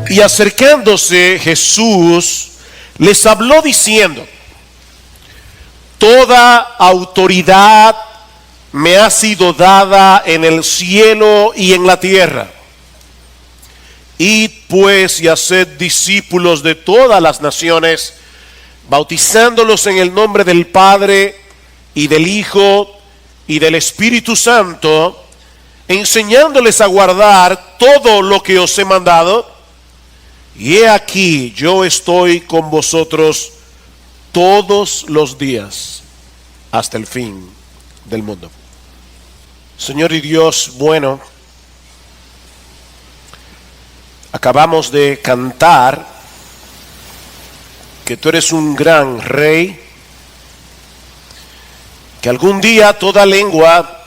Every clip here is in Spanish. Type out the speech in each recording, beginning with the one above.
Y acercándose Jesús les habló diciendo: toda autoridad me ha sido dada en el cielo y en la tierra. Id pues y haced discípulos de todas las naciones, bautizándolos en el nombre del Padre y del Hijo y del Espíritu Santo, enseñándoles a guardar todo lo que os he mandado. Y he aquí, yo estoy con vosotros todos los días hasta el fin del mundo. Señor y Dios bueno, acabamos de cantar que tú eres un gran rey, que algún día toda lengua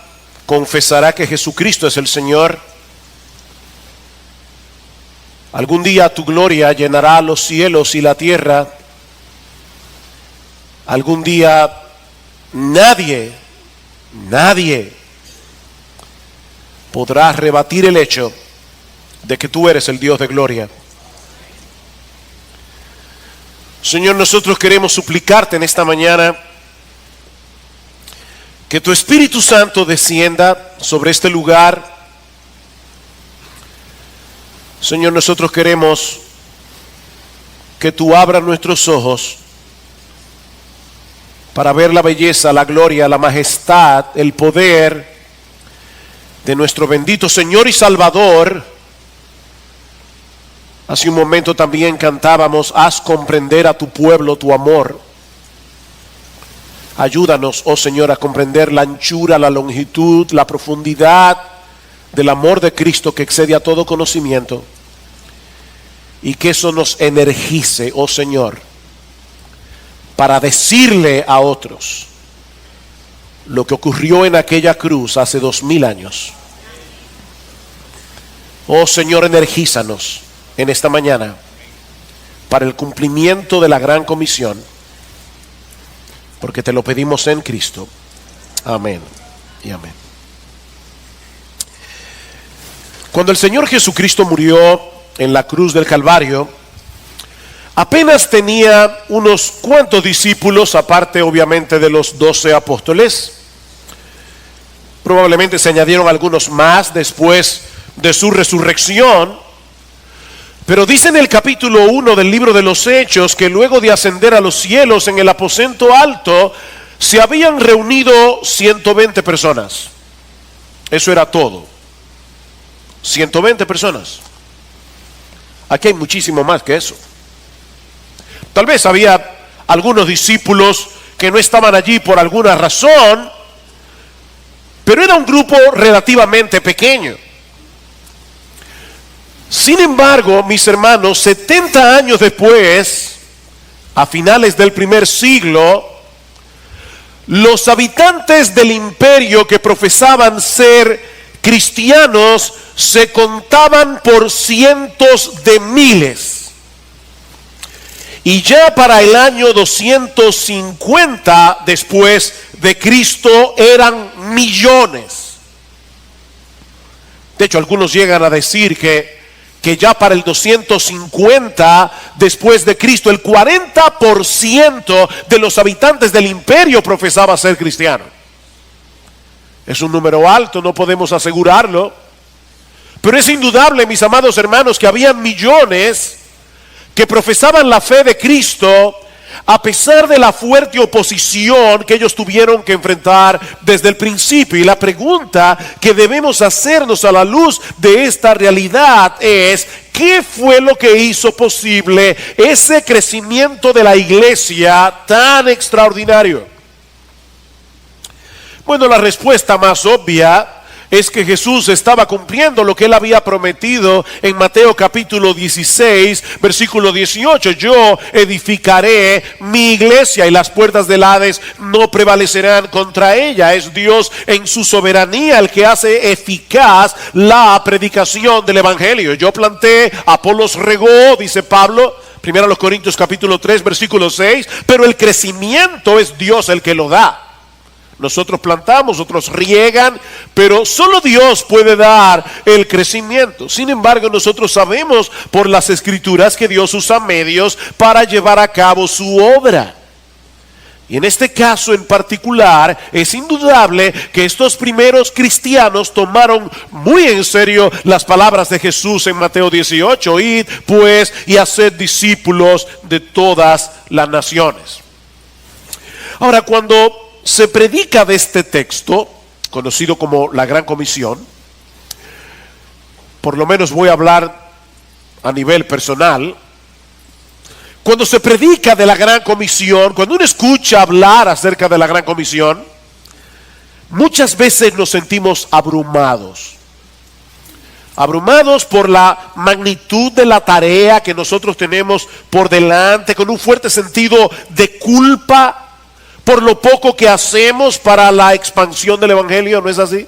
confesará que Jesucristo es el Señor. Algún día tu gloria llenará los cielos y la tierra. Algún día nadie podrá rebatir el hecho de que tú eres el Dios de gloria. Señor, nosotros queremos suplicarte en esta mañana que tu Espíritu Santo descienda sobre este lugar. Señor, nosotros queremos que tú abras nuestros ojos para ver la belleza, la gloria, la majestad, el poder de nuestro bendito Señor y Salvador. Hace un momento también cantábamos: haz comprender a tu pueblo tu amor. Ayúdanos, oh Señor, a comprender la anchura, la longitud, la profundidad del amor de Cristo que excede a todo conocimiento, y que eso nos energice, oh Señor, para decirle a otros lo que ocurrió en aquella cruz hace 2000 años. Oh Señor, energízanos en esta mañana para el cumplimiento de la gran comisión, porque te lo pedimos en Cristo. Amén y amén. Cuando el Señor Jesucristo murió en la cruz del Calvario, apenas tenía unos cuantos discípulos, aparte obviamente de los 12 apóstoles. Probablemente se añadieron algunos más después de su resurrección. Pero dice en el capítulo 1 del libro de los Hechos que luego de ascender a los cielos en el aposento alto, se habían reunido 120 personas. Eso era todo. 120 personas. Aquí hay muchísimo más que eso. Tal vez había algunos discípulos que no estaban allí por alguna razón, pero era un grupo relativamente pequeño. Sin embargo, mis hermanos, 70 años después, a finales del primer siglo, los habitantes del imperio que profesaban ser cristianos se contaban por cientos de miles. Y ya para el año 250 después de Cristo eran millones. De hecho, algunos llegan a decir que ya para el 250 después de Cristo, el 40% de los habitantes del imperio profesaba ser cristiano. Es un número alto, no podemos asegurarlo, pero es indudable, mis amados hermanos, que había millones que profesaban la fe de Cristo a pesar de la fuerte oposición que ellos tuvieron que enfrentar desde el principio. Y la pregunta que debemos hacernos a la luz de esta realidad es: ¿qué fue lo que hizo posible ese crecimiento de la iglesia tan extraordinario? Bueno, la respuesta más obvia es que Jesús estaba cumpliendo lo que él había prometido en Mateo capítulo 16, versículo 18. Yo edificaré mi iglesia y las puertas del Hades no prevalecerán contra ella. Es Dios en su soberanía el que hace eficaz la predicación del evangelio. Yo planté, Apolos regó, dice Pablo, 1 Corintios capítulo 3, versículo 6, pero el crecimiento es Dios el que lo da. Nosotros plantamos, otros riegan, pero solo Dios puede dar el crecimiento. Sin embargo, nosotros sabemos por las Escrituras que Dios usa medios para llevar a cabo su obra. Y en este caso en particular, es indudable que estos primeros cristianos tomaron muy en serio las palabras de Jesús en Mateo 18. Id pues y haced discípulos de todas las naciones. Ahora, cuando se predica de este texto, conocido como la Gran Comisión, por lo menos voy a hablar a nivel personal. Cuando se predica de la Gran Comisión, cuando uno escucha hablar acerca de la Gran Comisión, muchas veces nos sentimos abrumados. Abrumados por la magnitud de la tarea que nosotros tenemos por delante, con un fuerte sentido de culpa por lo poco que hacemos para la expansión del Evangelio, ¿no es así?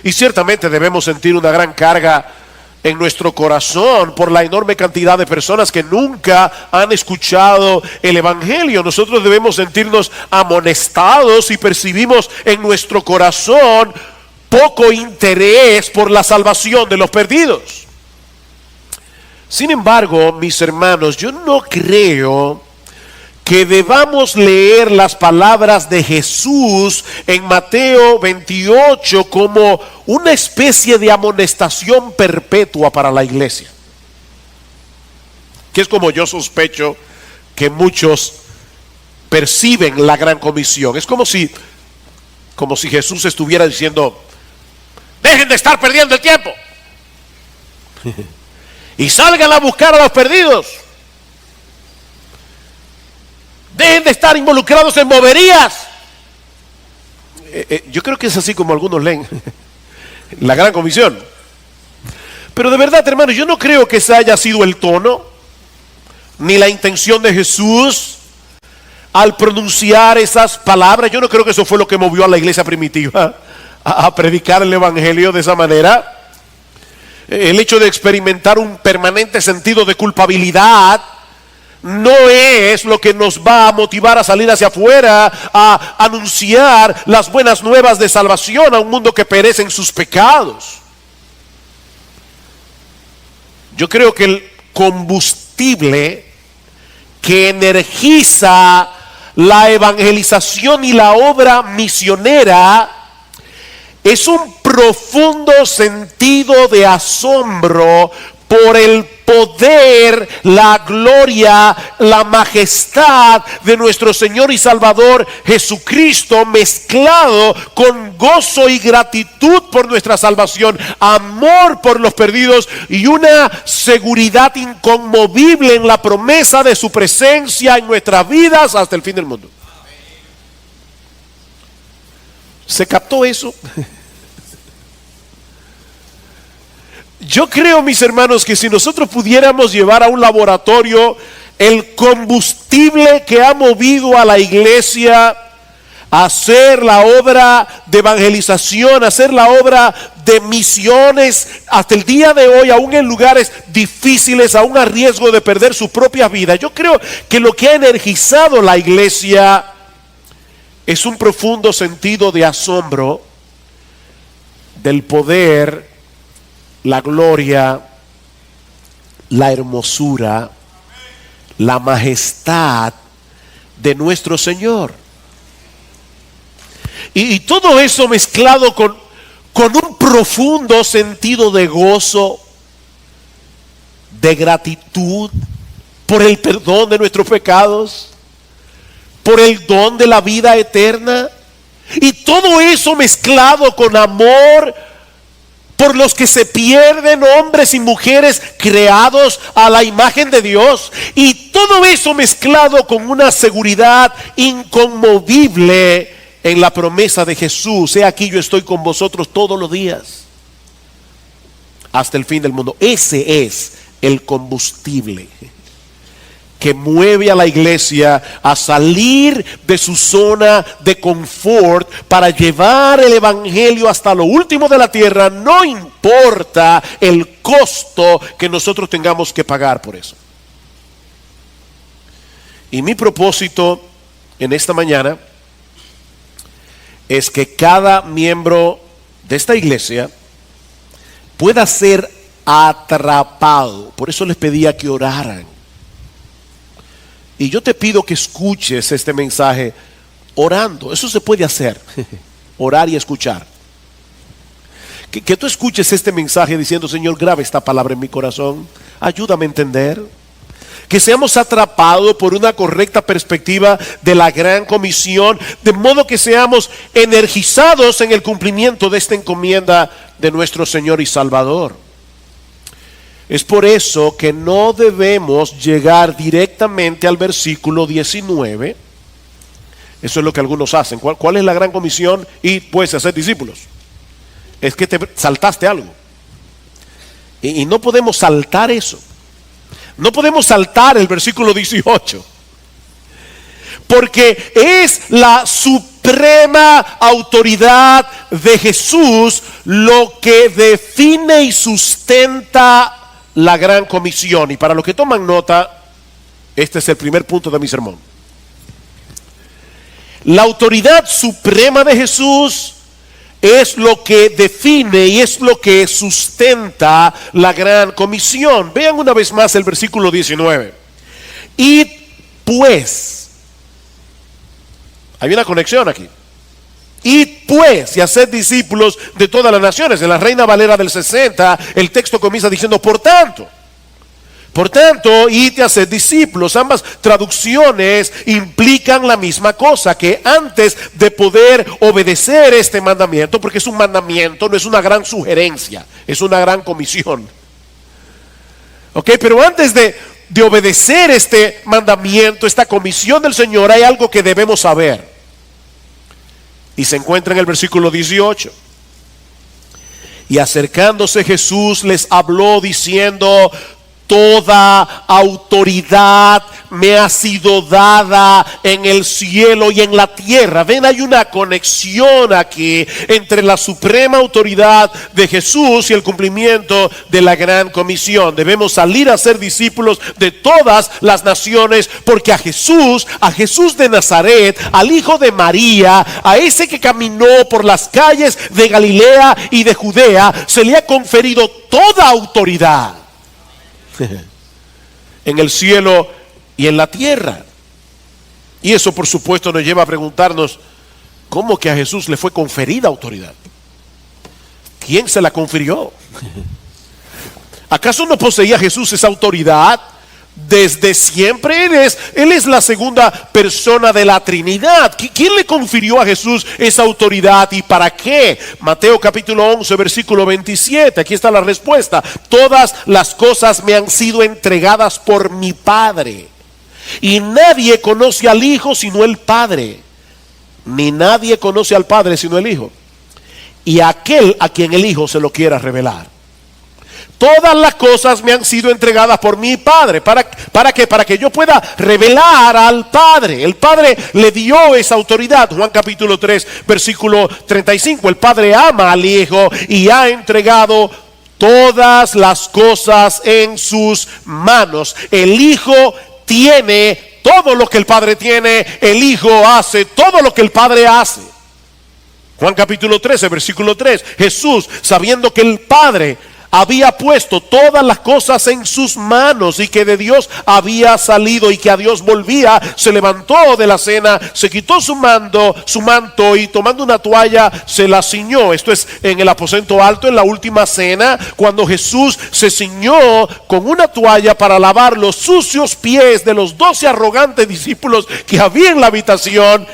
Y ciertamente debemos sentir una gran carga en nuestro corazón por la enorme cantidad de personas que nunca han escuchado el Evangelio. Nosotros debemos sentirnos amonestados y percibimos en nuestro corazón poco interés por la salvación de los perdidos. Sin embargo, mis hermanos, yo no creo que debamos leer las palabras de Jesús en Mateo 28 como una especie de amonestación perpetua para la iglesia, que es como yo sospecho que muchos perciben la Gran Comisión. Es como si Jesús estuviera diciendo: dejen de estar perdiendo el tiempo y salgan a buscar a los perdidos. Dejen de estar involucrados en boberías. Yo creo que es así como algunos leen la Gran Comisión. Pero de verdad, hermanos, yo no creo que ese haya sido el tono ni la intención de Jesús al pronunciar esas palabras. Yo no creo que eso fue lo que movió a la iglesia primitiva a predicar el Evangelio de esa manera. El hecho de experimentar un permanente sentido de culpabilidad no es lo que nos va a motivar a salir hacia afuera a anunciar las buenas nuevas de salvación a un mundo que perece en sus pecados. Yo creo que el combustible que energiza la evangelización y la obra misionera es un profundo sentido de asombro por el poder, la gloria, la majestad de nuestro Señor y Salvador Jesucristo, mezclado con gozo y gratitud por nuestra salvación, amor por los perdidos y una seguridad inconmovible en la promesa de su presencia en nuestras vidas hasta el fin del mundo. ¿Se captó eso? Yo creo, mis hermanos, que si nosotros pudiéramos llevar a un laboratorio el combustible que ha movido a la iglesia a hacer la obra de evangelización, a hacer la obra de misiones hasta el día de hoy, aún en lugares difíciles, aún a riesgo de perder su propia vida, yo creo que lo que ha energizado la iglesia es un profundo sentido de asombro del poder, la gloria, la hermosura, la majestad de nuestro Señor. Y todo eso mezclado con un profundo sentido de gozo, de gratitud por el perdón de nuestros pecados, por el don de la vida eterna. Y todo eso mezclado con amor por los que se pierden, hombres y mujeres creados a la imagen de Dios. Y todo eso mezclado con una seguridad inconmovible en la promesa de Jesús: he aquí, yo estoy con vosotros todos los días hasta el fin del mundo. Ese es el combustible que mueve a la iglesia a salir de su zona de confort para llevar el evangelio hasta lo último de la tierra, no importa el costo que nosotros tengamos que pagar por eso. Y mi propósito en esta mañana es que cada miembro de esta iglesia pueda ser atrapado. Por eso les pedía que oraran. Y yo te pido que escuches este mensaje orando. Eso se puede hacer. Orar y escuchar. Que tú escuches este mensaje diciendo: Señor, graba esta palabra en mi corazón. Ayúdame a entender. Que seamos atrapados por una correcta perspectiva de la gran comisión, de modo que seamos energizados en el cumplimiento de esta encomienda de nuestro Señor y Salvador. Es por eso que no debemos llegar directamente al versículo 19. Eso es lo que algunos hacen. ¿Cuál es la gran comisión? Y pues hacer discípulos. Es que te saltaste algo. Y no podemos saltar eso. No podemos saltar el versículo 18. Porque es la suprema autoridad de Jesús lo que define y sustenta la gran comisión. Y para los que toman nota, este es el primer punto de mi sermón. La autoridad suprema de Jesús es lo que define y es lo que sustenta la gran comisión. Vean una vez más el versículo 19. Y pues, hay una conexión aquí. Y pues, y haced discípulos de todas las naciones. En la Reina Valera del 60, el texto comienza diciendo: por tanto, id y haced discípulos. Ambas traducciones implican la misma cosa, que antes de poder obedecer este mandamiento, porque es un mandamiento, no es una gran sugerencia, es una gran comisión. Ok, pero antes de obedecer este mandamiento, esta comisión del Señor, hay algo que debemos saber. Y se encuentra en el versículo 18. Y acercándose Jesús les habló diciendo: toda autoridad me ha sido dada en el cielo y en la tierra. Ven, hay una conexión aquí entre la suprema autoridad de Jesús y el cumplimiento de la gran comisión. Debemos salir a ser discípulos de todas las naciones, porque a Jesús de Nazaret, al hijo de María, a ese que caminó por las calles de Galilea y de Judea, se le ha conferido toda autoridad en el cielo y en la tierra. Y eso, por supuesto, nos lleva a preguntarnos: ¿cómo que a Jesús le fue conferida autoridad? ¿Quién se la confirió? ¿Acaso no poseía Jesús esa autoridad desde siempre? Él es la segunda persona de la Trinidad. ¿Quién le confirió a Jesús esa autoridad y para qué? Mateo capítulo 11 versículo 27. Aquí está la respuesta: todas las cosas me han sido entregadas por mi Padre, y nadie conoce al Hijo sino el Padre, ni nadie conoce al Padre sino el Hijo, y aquel a quien el Hijo se lo quiera revelar. Todas las cosas me han sido entregadas por mi Padre. ¿Para qué? Para que yo pueda revelar al Padre. El Padre le dio esa autoridad. Juan capítulo 3 versículo 35. El Padre ama al Hijo y ha entregado todas las cosas en sus manos. El Hijo tiene todo lo que el Padre tiene. El Hijo hace todo lo que el Padre hace. Juan capítulo 13 versículo 3. Jesús, sabiendo que el Padre había puesto todas las cosas en sus manos y que de Dios había salido y que a Dios volvía, se levantó de la cena, se quitó su manto y tomando una toalla se la ciñó. Esto es en el aposento alto, en la última cena, cuando Jesús se ciñó con una toalla para lavar los sucios pies de los 12 arrogantes discípulos que había en la habitación.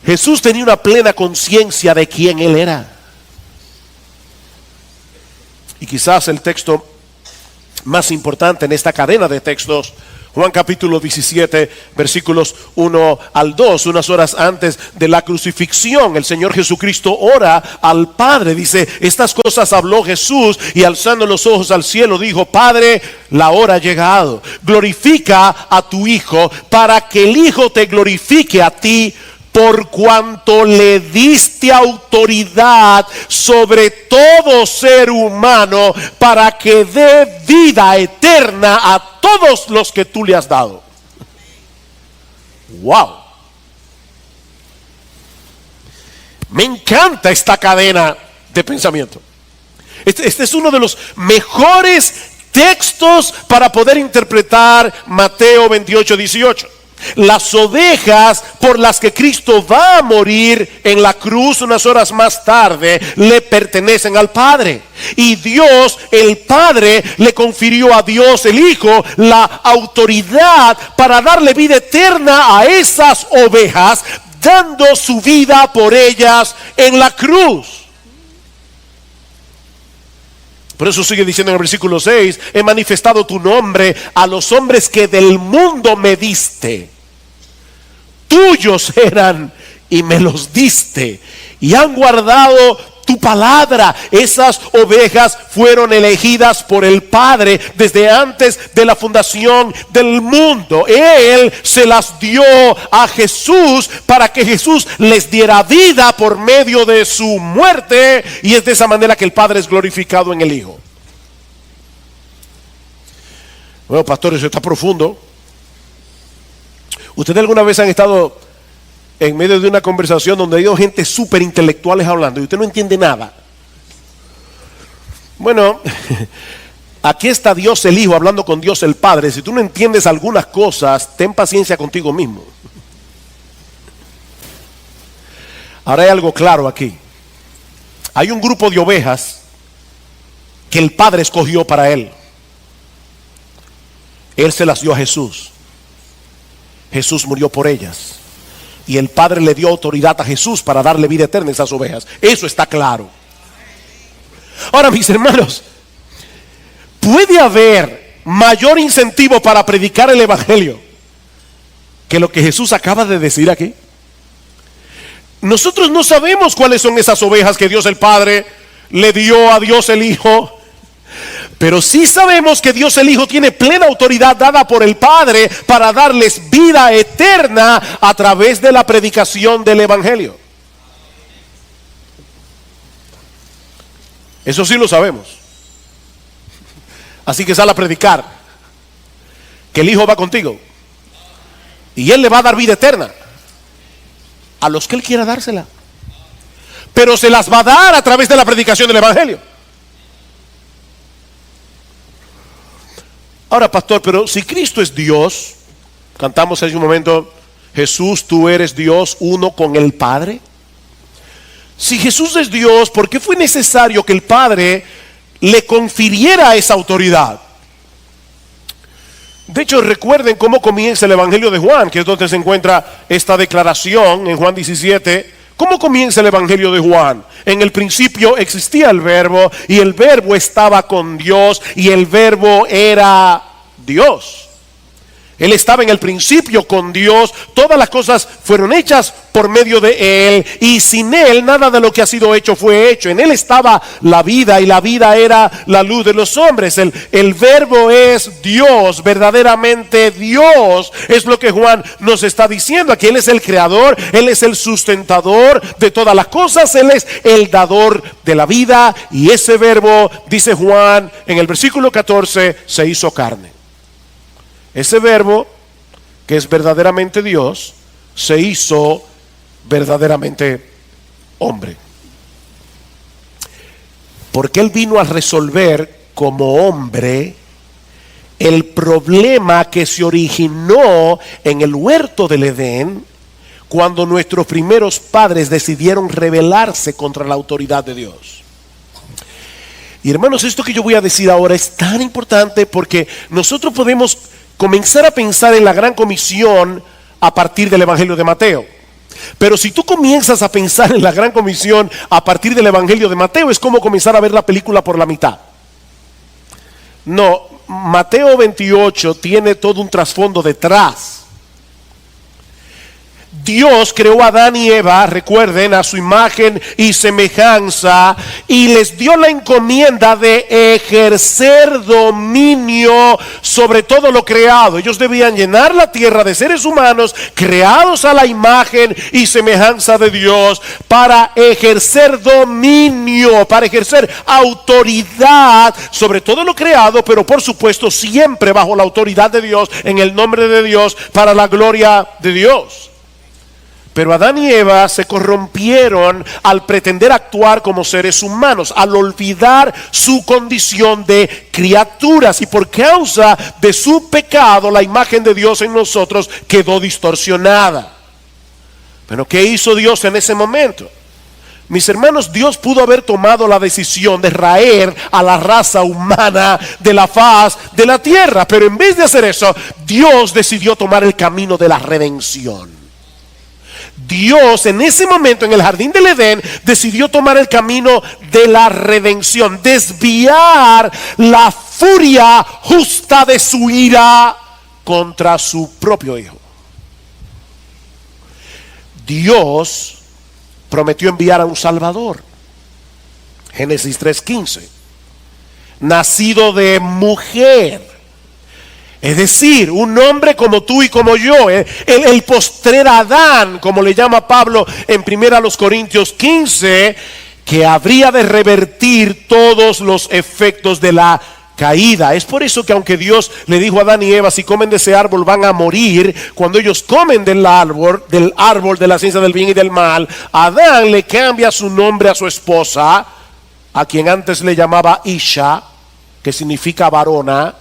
Jesús tenía una plena conciencia de quién Él era. Y quizás el texto más importante en esta cadena de textos, Juan capítulo 17, versículos 1 al 2, unas horas antes de la crucifixión, el Señor Jesucristo ora al Padre. Dice: estas cosas habló Jesús y alzando los ojos al cielo dijo: Padre, la hora ha llegado. Glorifica a tu Hijo para que el Hijo te glorifique a ti, por cuanto le diste autoridad sobre todo ser humano, para que dé vida eterna a todos los que tú le has dado. Wow. Me encanta esta cadena de pensamiento. Este es uno de los mejores textos para poder interpretar Mateo 28:18. Las ovejas por las que Cristo va a morir en la cruz unas horas más tarde le pertenecen al Padre. Y Dios, el Padre, le confirió a Dios, el Hijo, la autoridad para darle vida eterna a esas ovejas, dando su vida por ellas en la cruz. Por eso sigue diciendo en el versículo 6, he manifestado tu nombre a los hombres que del mundo me diste. Tuyos eran y me los diste. Y han guardado tu palabra. Esas ovejas fueron elegidas por el Padre desde antes de la fundación del mundo. Él se las dio a Jesús para que Jesús les diera vida por medio de su muerte, y es de esa manera que el Padre es glorificado en el Hijo. Bueno, pastor, eso está profundo. ¿Ustedes alguna vez han estado en medio de una conversación donde hay dos gente súper intelectuales hablando y usted no entiende nada? Bueno, aquí está Dios el Hijo hablando con Dios el Padre. Si tú no entiendes algunas cosas, ten paciencia contigo mismo. Ahora hay algo claro aquí. Hay un grupo de ovejas que el Padre escogió para Él. Él se las dio a Jesús. Jesús murió por ellas. Y el Padre le dio autoridad a Jesús para darle vida eterna a esas ovejas. Eso está claro. Ahora, mis hermanos, ¿puede haber mayor incentivo para predicar el Evangelio que lo que Jesús acaba de decir aquí? Nosotros no sabemos cuáles son esas ovejas que Dios el Padre le dio a Dios el Hijo, pero sí sabemos que Dios el Hijo tiene plena autoridad dada por el Padre para darles vida eterna a través de la predicación del Evangelio. Eso sí lo sabemos. Así que sal a predicar que el Hijo va contigo y Él le va a dar vida eterna a los que Él quiera dársela, pero se las va a dar a través de la predicación del Evangelio. Ahora, pastor, pero si Cristo es Dios, cantamos hace un momento, Jesús, tú eres Dios, uno con el Padre. Si Jesús es Dios, ¿por qué fue necesario que el Padre le confiriera esa autoridad? De hecho, recuerden cómo comienza el Evangelio de Juan, que es donde se encuentra esta declaración en Juan 17. ¿Cómo comienza el Evangelio de Juan? En el principio existía el Verbo, y el Verbo estaba con Dios, y el Verbo era Dios. Él estaba en el principio con Dios. Todas las cosas fueron hechas por medio de Él, y sin Él nada de lo que ha sido hecho fue hecho. En Él estaba la vida, y la vida era la luz de los hombres. El Verbo es Dios, verdaderamente Dios. Es lo que Juan nos está diciendo aquí. Él es el creador, Él es el sustentador de todas las cosas, Él es el dador de la vida. Y ese Verbo, dice Juan en el versículo 14, se hizo carne. Ese Verbo, que es verdaderamente Dios, se hizo verdaderamente hombre. Porque Él vino a resolver como hombre el problema que se originó en el huerto del Edén, cuando nuestros primeros padres decidieron rebelarse contra la autoridad de Dios. Y hermanos, esto que yo voy a decir ahora es tan importante, porque nosotros podemos comenzar a pensar en la gran comisión a partir del Evangelio de Mateo. Pero si tú comienzas a pensar en la gran comisión a partir del Evangelio de Mateo, es como comenzar a ver la película por la mitad. No, Mateo 28 tiene todo un trasfondo detrás. Dios creó a Adán y Eva, recuerden, a su imagen y semejanza, y les dio la encomienda de ejercer dominio sobre todo lo creado. Ellos debían llenar la tierra de seres humanos creados a la imagen y semejanza de Dios, para ejercer dominio, para ejercer autoridad sobre todo lo creado, pero por supuesto siempre bajo la autoridad de Dios, en el nombre de Dios, para la gloria de Dios. Pero Adán y Eva se corrompieron al pretender actuar como seres humanos, al olvidar su condición de criaturas. Y por causa de su pecado, la imagen de Dios en nosotros quedó distorsionada. Pero ¿qué hizo Dios en ese momento? Mis hermanos, Dios pudo haber tomado la decisión de raer a la raza humana de la faz de la tierra, pero en vez de hacer eso, Dios decidió tomar el camino de la redención. Dios en ese momento en el jardín del Edén decidió tomar el camino de la redención, desviar la furia justa de su ira contra su propio hijo. Dios prometió enviar a un Salvador. Génesis 3:15. Nacido de mujer. Es decir, un hombre como tú y como yo, el postrer Adán, como le llama Pablo en 1 Corintios 15, que habría de revertir todos los efectos de la caída. Es por eso que aunque Dios le dijo a Adán y Eva, si comen de ese árbol van a morir, cuando ellos comen del árbol de la ciencia del bien y del mal, Adán le cambia su nombre a su esposa, a quien antes le llamaba Isha, que significa varona,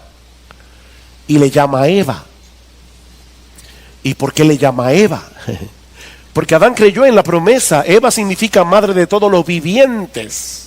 y le llama Eva. ¿Y por qué le llama Eva? Porque Adán creyó en la promesa. Eva significa madre de todos los vivientes,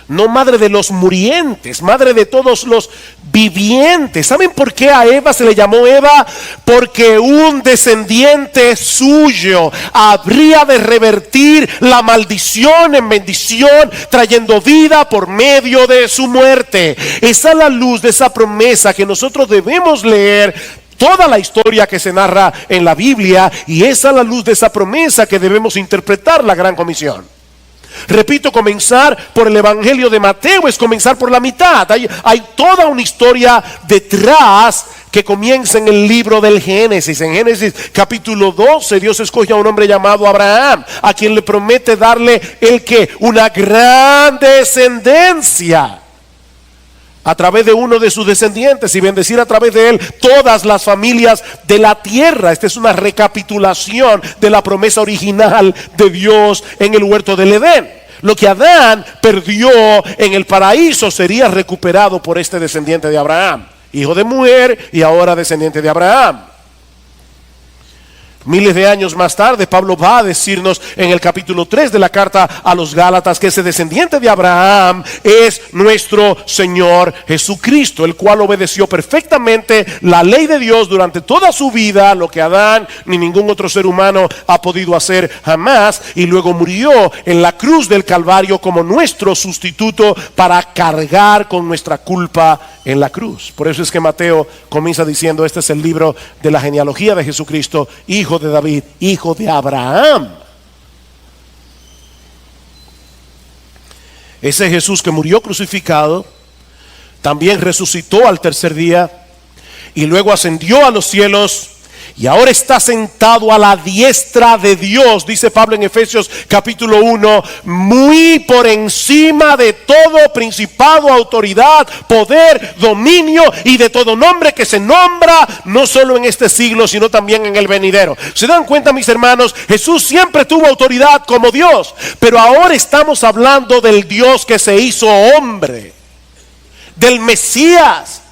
no madre de los murientes, madre de todos los vivientes. ¿Saben por qué a Eva se le llamó Eva? Porque un descendiente suyo habría de revertir la maldición en bendición, trayendo vida por medio de su muerte. Es a la luz de esa promesa que nosotros debemos leer toda la historia que se narra en la Biblia, y es a la luz de esa promesa que debemos interpretar la Gran Comisión. Repito, comenzar por el Evangelio de Mateo es comenzar por la mitad. Hay toda una historia detrás que comienza en el libro del Génesis. En Génesis capítulo 12, Dios escoge a un hombre llamado Abraham, a quien le promete darle una gran descendencia a través de uno de sus descendientes, y bendecir a través de él todas las familias de la tierra. Esta es una recapitulación de la promesa original de Dios en el huerto del Edén. Lo que Adán perdió en el paraíso sería recuperado por este descendiente de Abraham, hijo de mujer y ahora descendiente de Abraham. Miles de años más tarde, Pablo va a decirnos en el capítulo 3 de la carta a los Gálatas que ese descendiente de Abraham es nuestro Señor Jesucristo, el cual obedeció perfectamente la ley de Dios durante toda su vida, lo que Adán ni ningún otro ser humano ha podido hacer jamás, y luego murió en la cruz del Calvario como nuestro sustituto para cargar con nuestra culpa en la cruz. Por eso es que Mateo comienza diciendo: este es el libro de la genealogía de Jesucristo, hijo de David, hijo de Abraham. Ese Jesús que murió crucificado, también resucitó al tercer día y luego ascendió a los cielos, y ahora está sentado a la diestra de Dios, dice Pablo en Efesios capítulo 1, muy por encima de todo principado, autoridad, poder, dominio y de todo nombre que se nombra, no solo en este siglo, sino también en el venidero. ¿Se dan cuenta, mis hermanos? Jesús siempre tuvo autoridad como Dios, pero ahora estamos hablando del Dios que se hizo hombre, del Mesías.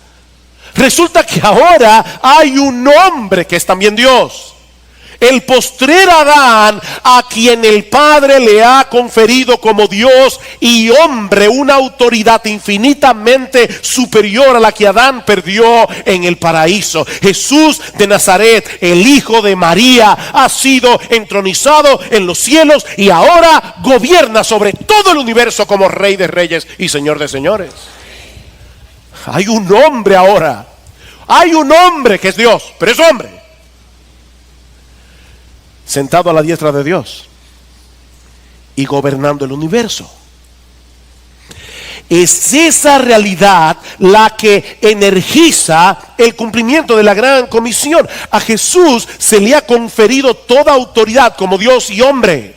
Resulta que ahora hay un hombre que es también Dios, el postrer Adán, a quien el Padre le ha conferido como Dios y hombre una autoridad infinitamente superior a la que Adán perdió en el paraíso. Jesús de Nazaret, el hijo de María, ha sido entronizado en los cielos y ahora gobierna sobre todo el universo como Rey de Reyes y Señor de Señores. Hay un hombre ahora, hay un hombre que es Dios, pero es hombre, sentado a la diestra de Dios y gobernando el universo. Es esa realidad la que energiza el cumplimiento de la gran comisión. A Jesús se le ha conferido toda autoridad como Dios y hombre,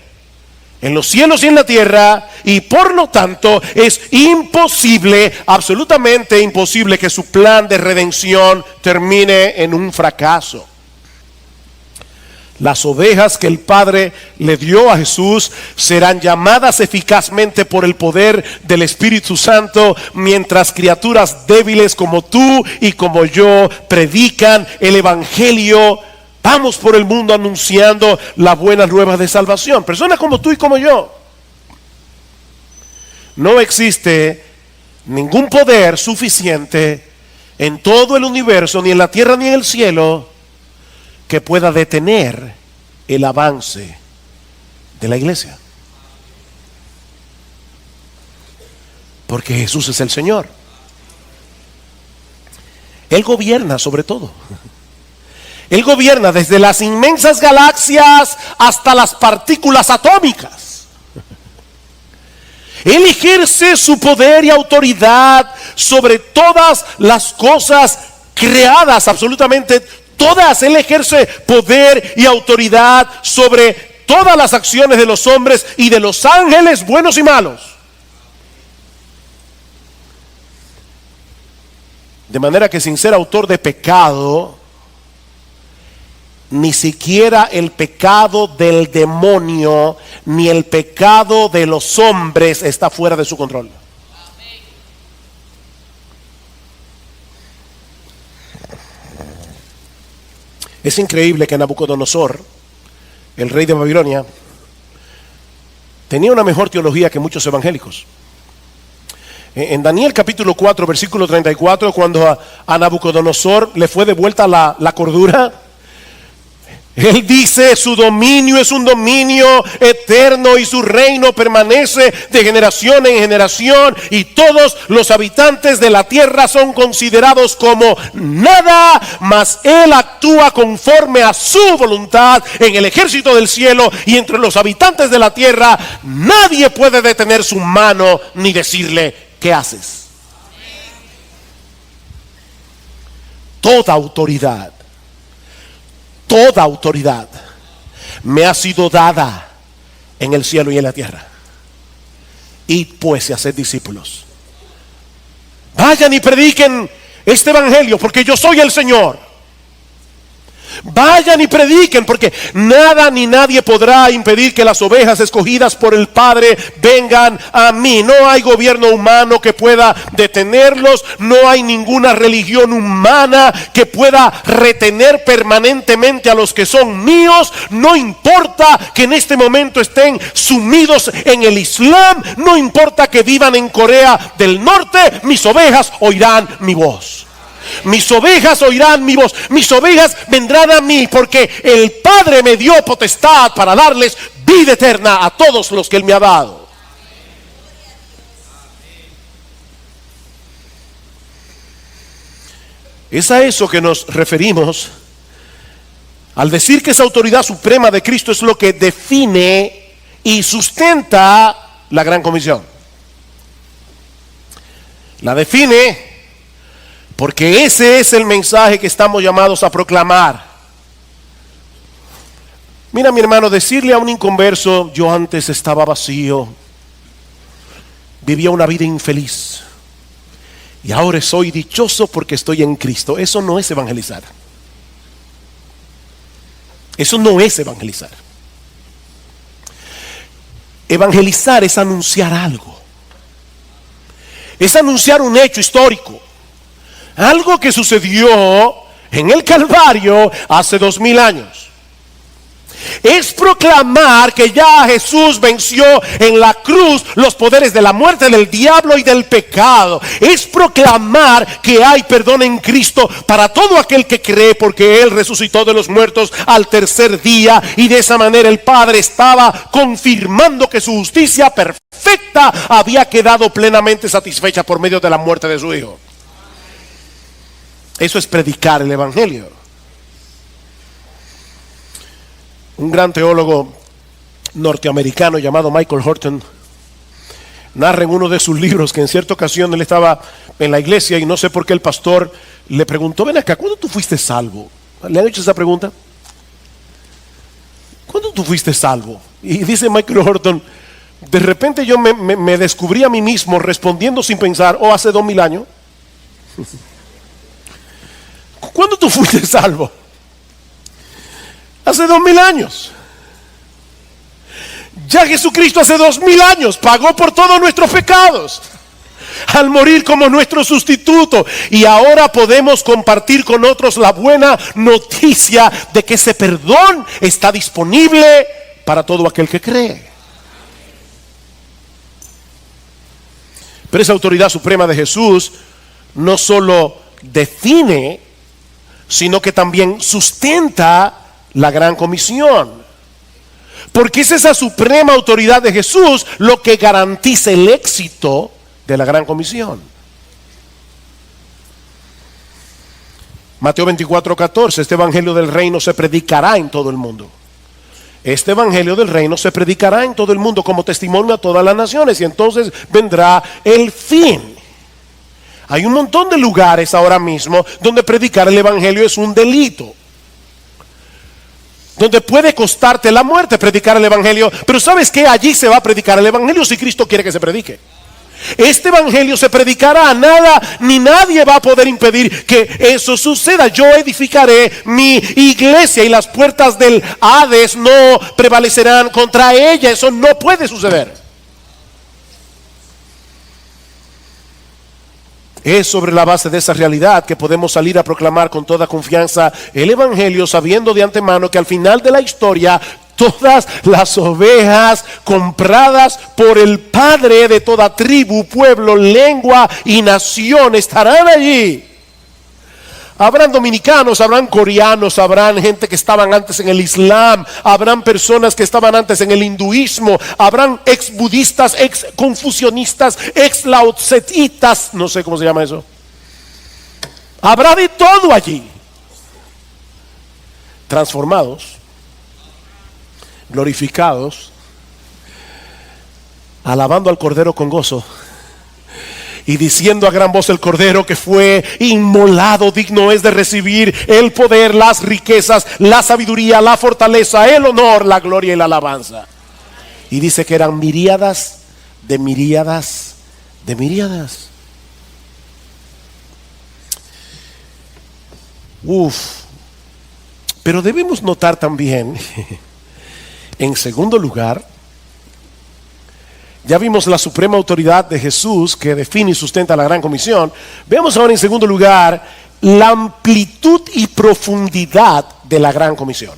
en los cielos y en la tierra, y por lo tanto es imposible, absolutamente imposible, que su plan de redención termine en un fracaso. Las ovejas que el Padre le dio a Jesús serán llamadas eficazmente por el poder del Espíritu Santo, mientras criaturas débiles como tú y como yo predican el Evangelio. Vamos por el mundo anunciando la buena nueva de salvación. Personas como tú y como yo. No existe ningún poder suficiente en todo el universo, ni en la tierra ni en el cielo, que pueda detener el avance de la iglesia. Porque Jesús es el Señor. Él gobierna sobre todo. Él gobierna desde las inmensas galaxias hasta las partículas atómicas. Él ejerce su poder y autoridad sobre todas las cosas creadas, absolutamente todas. Él ejerce poder y autoridad sobre todas las acciones de los hombres y de los ángeles, buenos y malos. De manera que, sin ser autor de pecado, ni siquiera el pecado del demonio ni el pecado de los hombres está fuera de su control. Es increíble que Nabucodonosor, el rey de Babilonia, tenía una mejor teología que muchos evangélicos. En Daniel capítulo 4, versículo 34, cuando a Nabucodonosor le fue devuelta la cordura, él dice: su dominio es un dominio eterno y su reino permanece de generación en generación, y todos los habitantes de la tierra son considerados como nada, mas él actúa conforme a su voluntad en el ejército del cielo y entre los habitantes de la tierra. Nadie puede detener su mano ni decirle: ¿qué haces? Toda autoridad me ha sido dada en el cielo y en la tierra. Id pues y haced discípulos. Vayan y prediquen este evangelio, porque yo soy el Señor. Vayan y prediquen, porque nada ni nadie podrá impedir que las ovejas escogidas por el Padre vengan a mí. No hay gobierno humano que pueda detenerlos. No hay ninguna religión humana que pueda retener permanentemente a los que son míos. No importa que en este momento estén sumidos en el Islam. No importa que vivan en Corea del Norte. Mis ovejas oirán mi voz. Mis ovejas oirán mi voz. Mis ovejas vendrán a mí, porque el Padre me dio potestad para darles vida eterna a todos los que Él me ha dado. Es a eso que nos referimos al decir que esa autoridad suprema de Cristo es lo que define y sustenta la Gran Comisión. La define porque ese es el mensaje que estamos llamados a proclamar. Mira, mi hermano, decirle a un inconverso: yo antes estaba vacío, vivía una vida infeliz, y ahora soy dichoso porque estoy en Cristo, eso no es evangelizar. Eso no es evangelizar. Evangelizar es anunciar algo. Es anunciar un hecho histórico. Algo que sucedió en el Calvario hace 2000 años. Es proclamar que ya Jesús venció en la cruz los poderes de la muerte, del diablo y del pecado. Es proclamar que hay perdón en Cristo para todo aquel que cree, porque Él resucitó de los muertos al tercer día, y de esa manera el Padre estaba confirmando que su justicia perfecta había quedado plenamente satisfecha por medio de la muerte de su Hijo. Eso es predicar el evangelio. Un gran teólogo norteamericano llamado Michael Horton narra en uno de sus libros que en cierta ocasión él estaba en la iglesia y no sé por qué el pastor le preguntó: ven acá, ¿cuándo tú fuiste salvo? ¿Le han hecho esa pregunta? ¿Cuándo tú fuiste salvo? Y dice Michael Horton: de repente yo me descubrí a mí mismo respondiendo sin pensar: hace 2000 años. ¿Cuándo tú fuiste salvo? hace 2000 años. Ya Jesucristo hace 2000 años pagó por todos nuestros pecados al morir como nuestro sustituto, y ahora podemos compartir con otros la buena noticia de que ese perdón está disponible para todo aquel que cree. Pero esa autoridad suprema de Jesús no solo define, sino que también sustenta la gran comisión. Porque es esa suprema autoridad de Jesús lo que garantiza el éxito de la gran comisión. Mateo 24:14, este evangelio del reino se predicará en todo el mundo. Este evangelio del reino se predicará en todo el mundo como testimonio a todas las naciones, y entonces vendrá el fin. Hay un montón de lugares ahora mismo donde predicar el evangelio es un delito, donde puede costarte la muerte predicar el evangelio. Pero ¿sabes qué? Allí se va a predicar el evangelio si Cristo quiere que se predique. Este evangelio se predicará, nada ni nadie va a poder impedir que eso suceda. Yo edificaré mi iglesia y las puertas del Hades no prevalecerán contra ella. Eso no puede suceder. Es sobre la base de esa realidad que podemos salir a proclamar con toda confianza el evangelio, sabiendo de antemano que al final de la historia todas las ovejas compradas por el Padre de toda tribu, pueblo, lengua y nación estarán allí. Habrán dominicanos, habrán coreanos, habrán gente que estaban antes en el Islam, habrán personas que estaban antes en el hinduismo, habrán ex budistas, ex confucionistas, ex laotsetitas, no sé cómo se llama eso. Habrá de todo allí. Transformados, glorificados, alabando al Cordero con gozo y diciendo a gran voz: el Cordero que fue inmolado digno es de recibir el poder, las riquezas, la sabiduría, la fortaleza, el honor, la gloria y la alabanza. Y dice que eran miríadas de miríadas de miríadas. Pero debemos notar también, en segundo lugar, ya vimos la suprema autoridad de Jesús que define y sustenta la gran comisión. Veamos ahora en segundo lugar la amplitud y profundidad de la gran comisión.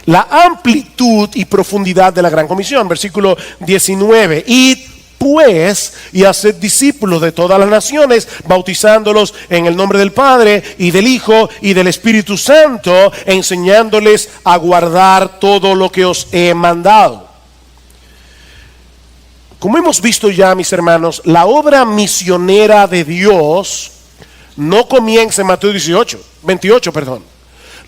La amplitud y profundidad de la gran comisión. Versículo 19. Id pues y haced discípulos de todas las naciones, bautizándolos en el nombre del Padre y del Hijo y del Espíritu Santo, enseñándoles a guardar todo lo que os he mandado. Como hemos visto ya, mis hermanos, la obra misionera de Dios no comienza en Mateo 28.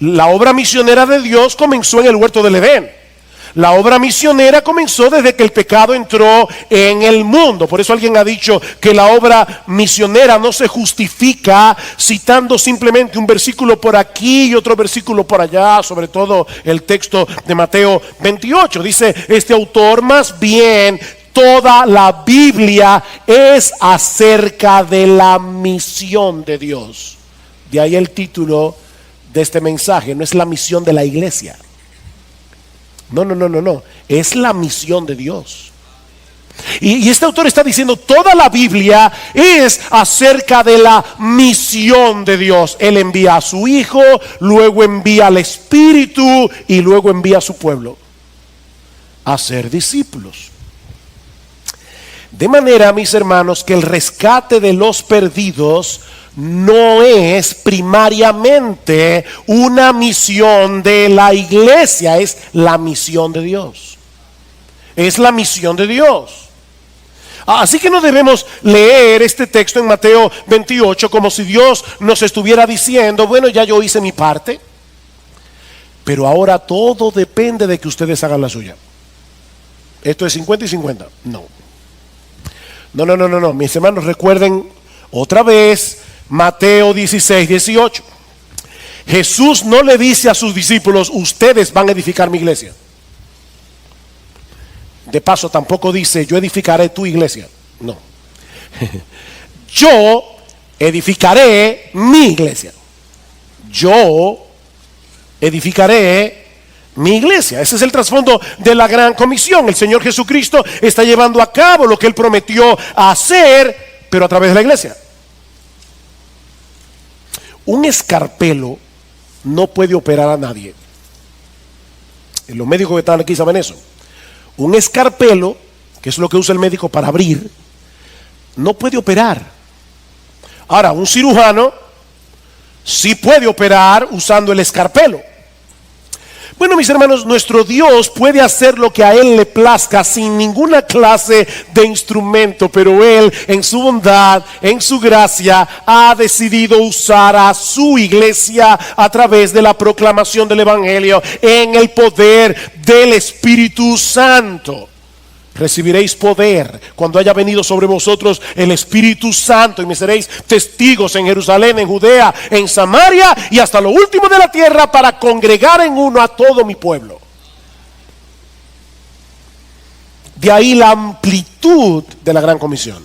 La obra misionera de Dios comenzó en el huerto del Edén. La obra misionera comenzó desde que el pecado entró en el mundo. Por eso alguien ha dicho que la obra misionera no se justifica citando simplemente un versículo por aquí y otro versículo por allá, sobre todo el texto de Mateo 28. Dice este autor: más bien toda la Biblia es acerca de la misión de Dios. De ahí el título de este mensaje. No es la misión de la iglesia. No. Es la misión de Dios. Y este autor está diciendo: toda la Biblia es acerca de la misión de Dios. Él envía a su Hijo, luego envía al Espíritu y luego envía a su pueblo a ser discípulos. De manera, mis hermanos, que el rescate de los perdidos no es primariamente una misión de la iglesia, es la misión de Dios. Es la misión de Dios. Así que no debemos leer este texto en Mateo 28 como si Dios nos estuviera diciendo: bueno, ya yo hice mi parte, pero ahora todo depende de que ustedes hagan la suya. Esto es 50 y 50. No. Mis hermanos, recuerden otra vez Mateo 16:18. Jesús no le dice a sus discípulos: ustedes van a edificar mi iglesia. De paso, tampoco dice: yo edificaré tu iglesia. No. Yo edificaré mi iglesia. Yo edificaré mi iglesia. Ese es el trasfondo de la gran comisión. El Señor Jesucristo está llevando a cabo lo que Él prometió hacer, pero a través de la iglesia. Un escarpelo no puede operar a nadie. Los médicos que están aquí saben eso. Un escarpelo, que es lo que usa el médico para abrir, no puede operar. Ahora, un cirujano sí puede operar usando el escarpelo. Bueno, mis hermanos, nuestro Dios puede hacer lo que a Él le plazca sin ninguna clase de instrumento, pero Él, en su bondad, en su gracia, ha decidido usar a su iglesia a través de la proclamación del Evangelio en el poder del Espíritu Santo. Recibiréis poder cuando haya venido sobre vosotros el Espíritu Santo, y me seréis testigos en Jerusalén, en Judea, en Samaria y hasta lo último de la tierra, para congregar en uno a todo mi pueblo. De ahí la amplitud de la gran comisión.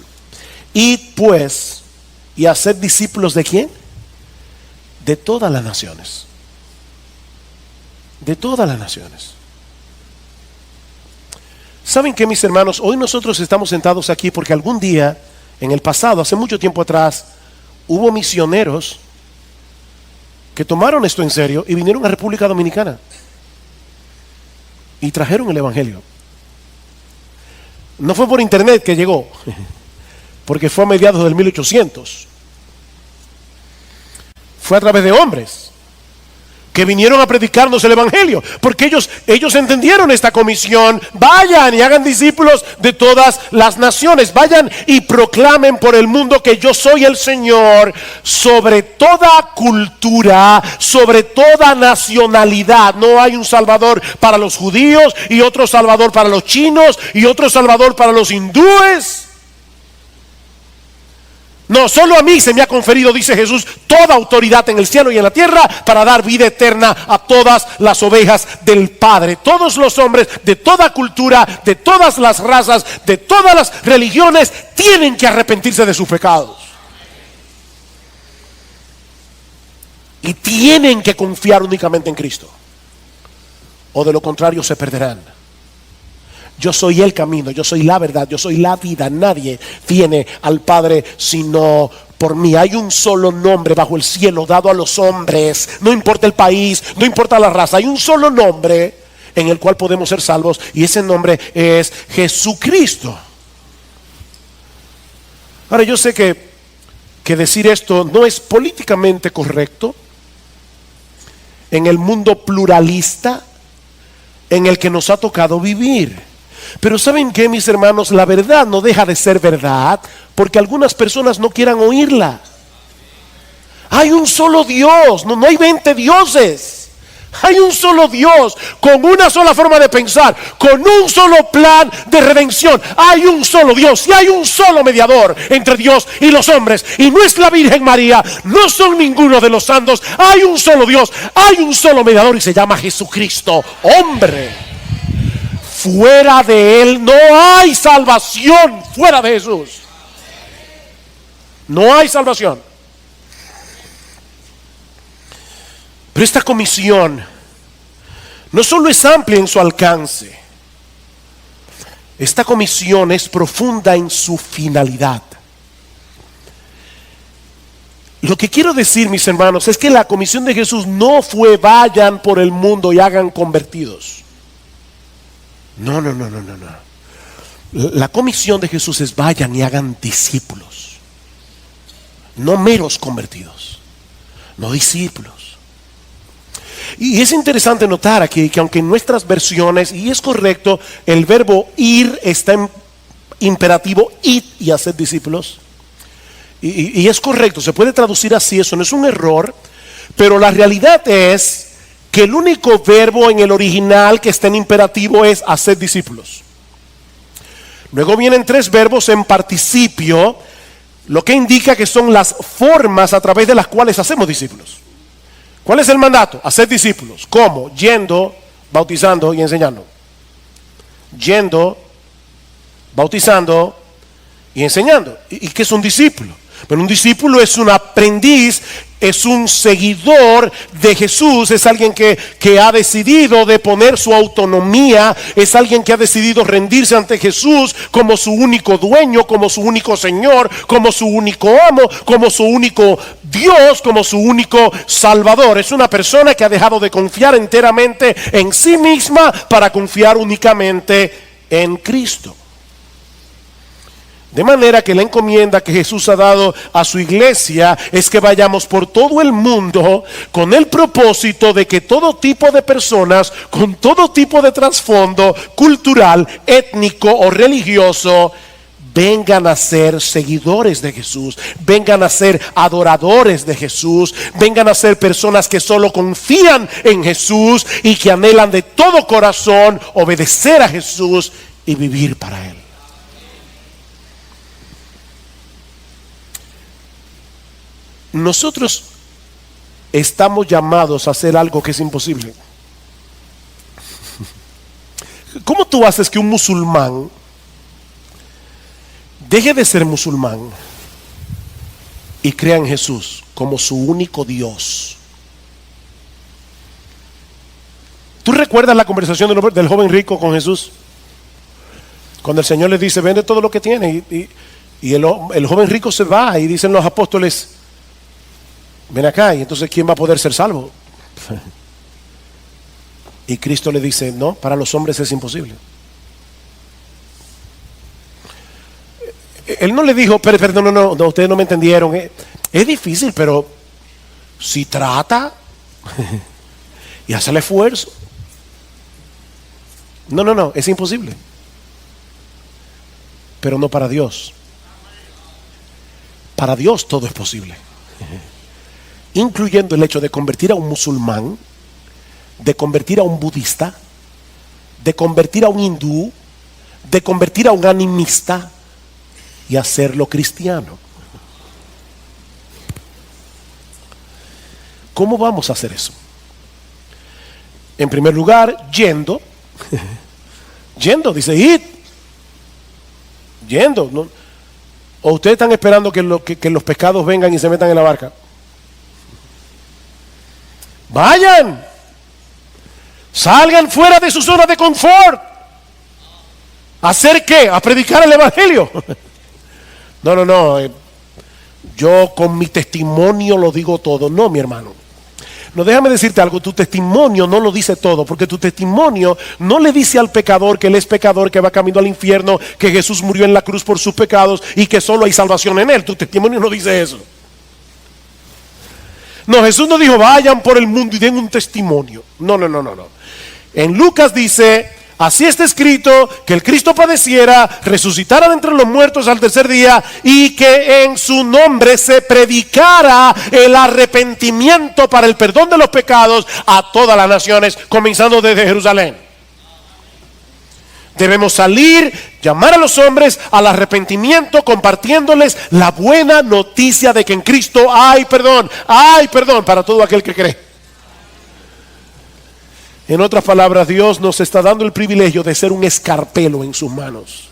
Id pues y haced discípulos ¿de quién? De todas las naciones. De todas las naciones. ¿Saben qué, mis hermanos? Hoy nosotros estamos sentados aquí porque algún día, en el pasado, hace mucho tiempo atrás, hubo misioneros que tomaron esto en serio y vinieron a República Dominicana y trajeron el Evangelio. No fue por internet que llegó, porque fue a mediados del 1800. Fue a través de hombres que vinieron a predicarnos el Evangelio, porque ellos entendieron esta comisión. Vayan y hagan discípulos de todas las naciones. Vayan y proclamen por el mundo que yo soy el Señor sobre toda cultura, sobre toda nacionalidad. No hay un Salvador para los judíos y otro Salvador para los chinos y otro Salvador para los hindúes. No, solo a mí se me ha conferido, dice Jesús, toda autoridad en el cielo y en la tierra para dar vida eterna a todas las ovejas del Padre. Todos los hombres de toda cultura, de todas las razas, de todas las religiones tienen que arrepentirse de sus pecados. Y tienen que confiar únicamente en Cristo. O de lo contrario se perderán. Yo soy el camino, yo soy la verdad, yo soy la vida. Nadie viene al Padre sino por mí. Hay un solo nombre bajo el cielo dado a los hombres. No importa el país, no importa la raza. Hay un solo nombre en el cual podemos ser salvos, y ese nombre es Jesucristo. Ahora, yo sé que decir esto no es políticamente correcto en el mundo pluralista en el que nos ha tocado vivir. Pero ¿saben qué, mis hermanos? La verdad no deja de ser verdad porque algunas personas no quieran oírla. Hay un solo Dios, no hay 20 dioses. Hay un solo Dios con una sola forma de pensar, con un solo plan de redención. Hay un solo Dios y hay un solo mediador entre Dios y los hombres, y no es la Virgen María, no son ninguno de los santos. Hay un solo Dios, hay un solo mediador, y se llama Jesucristo, hombre. Fuera de Él no hay salvación. Fuera de Jesús no hay salvación. Pero esta comisión no solo es amplia en su alcance, esta comisión es profunda en su finalidad. Lo que quiero decir, mis hermanos, es que la comisión de Jesús no fue vayan por el mundo y hagan convertidos. No. La comisión de Jesús es vayan y hagan discípulos. No meros convertidos, no discípulos. Y es interesante notar aquí que aunque en nuestras versiones, y es correcto, el verbo ir está en imperativo, id y hacer discípulos. Y es correcto, se puede traducir así, eso no es un error, pero la realidad es que el único verbo en el original que está en imperativo es hacer discípulos. Luego vienen 3 verbos en participio, lo que indica que son las formas a través de las cuales hacemos discípulos. ¿Cuál es el mandato? Hacer discípulos. ¿Cómo? Yendo, bautizando y enseñando. Yendo, bautizando y enseñando. ¿Y qué es un discípulo? Pero un discípulo es un aprendiz, es un seguidor de Jesús, es alguien que ha decidido de poner su autonomía, es alguien que ha decidido rendirse ante Jesús como su único dueño, como su único Señor, como su único amo, como su único Dios, como su único Salvador. Es una persona que ha dejado de confiar enteramente en sí misma para confiar únicamente en Cristo. De manera que la encomienda que Jesús ha dado a su iglesia es que vayamos por todo el mundo con el propósito de que todo tipo de personas, con todo tipo de trasfondo cultural, étnico o religioso, vengan a ser seguidores de Jesús, vengan a ser adoradores de Jesús, vengan a ser personas que solo confían en Jesús y que anhelan de todo corazón obedecer a Jesús y vivir para Él. Nosotros estamos llamados a hacer algo que es imposible. ¿Cómo tú haces que un musulmán deje de ser musulmán y crea en Jesús como su único Dios? ¿Tú recuerdas la conversación del joven rico con Jesús? Cuando el Señor le dice, vende todo lo que tiene, y el joven rico se va, y dicen los apóstoles, ven acá, y entonces ¿quién va a poder ser salvo? Y Cristo le dice, no, para los hombres es imposible. Él no le dijo, pero no, ustedes no me entendieron. Es difícil, pero si trata y hace el esfuerzo. No, es imposible. Pero no para Dios. Para Dios todo es posible. Incluyendo el hecho de convertir a un musulmán, de convertir a un budista, de convertir a un hindú, de convertir a un animista y hacerlo cristiano. ¿Cómo vamos a hacer eso? En primer lugar, yendo, dice, id, yendo, ¿no? ¿O ustedes están esperando que los pescados vengan y se metan en la barca? Vayan, salgan fuera de su zona de confort. ¿A hacer qué? ¿A predicar el evangelio? No, yo con mi testimonio lo digo todo. No, mi hermano. No, déjame decirte algo, tu testimonio no lo dice todo, porque tu testimonio no le dice al pecador que él es pecador, que va camino al infierno, que Jesús murió en la cruz por sus pecados y que solo hay salvación en él. Tu testimonio no dice eso. No, Jesús no dijo vayan por el mundo y den un testimonio. No. En Lucas dice, así está escrito, que el Cristo padeciera, resucitara de entre los muertos al tercer día y que en su nombre se predicara el arrepentimiento para el perdón de los pecados a todas las naciones, comenzando desde Jerusalén. Debemos salir, llamar a los hombres al arrepentimiento, compartiéndoles la buena noticia de que en Cristo hay perdón para todo aquel que cree. En otras palabras, Dios nos está dando el privilegio de ser un escarpelo en sus manos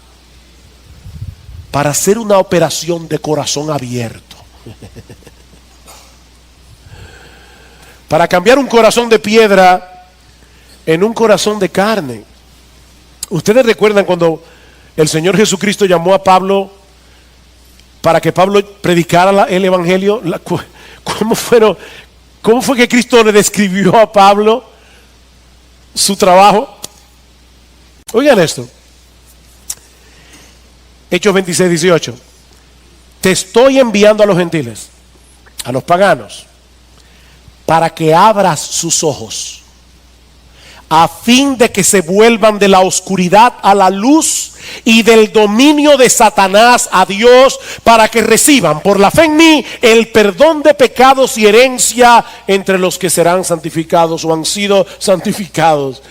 para hacer una operación de corazón abierto, para cambiar un corazón de piedra en un corazón de carne. Ustedes recuerdan cuando el Señor Jesucristo llamó a Pablo para que Pablo predicara el evangelio. ¿Cómo fue que Cristo le describió a Pablo su trabajo? Oigan esto. Hechos 26:18. Te estoy enviando a los gentiles, a los paganos, para que abras sus ojos, a fin de que se vuelvan de la oscuridad a la luz y del dominio de Satanás a Dios, para que reciban por la fe en mí el perdón de pecados y herencia entre los que serán santificados o han sido santificados.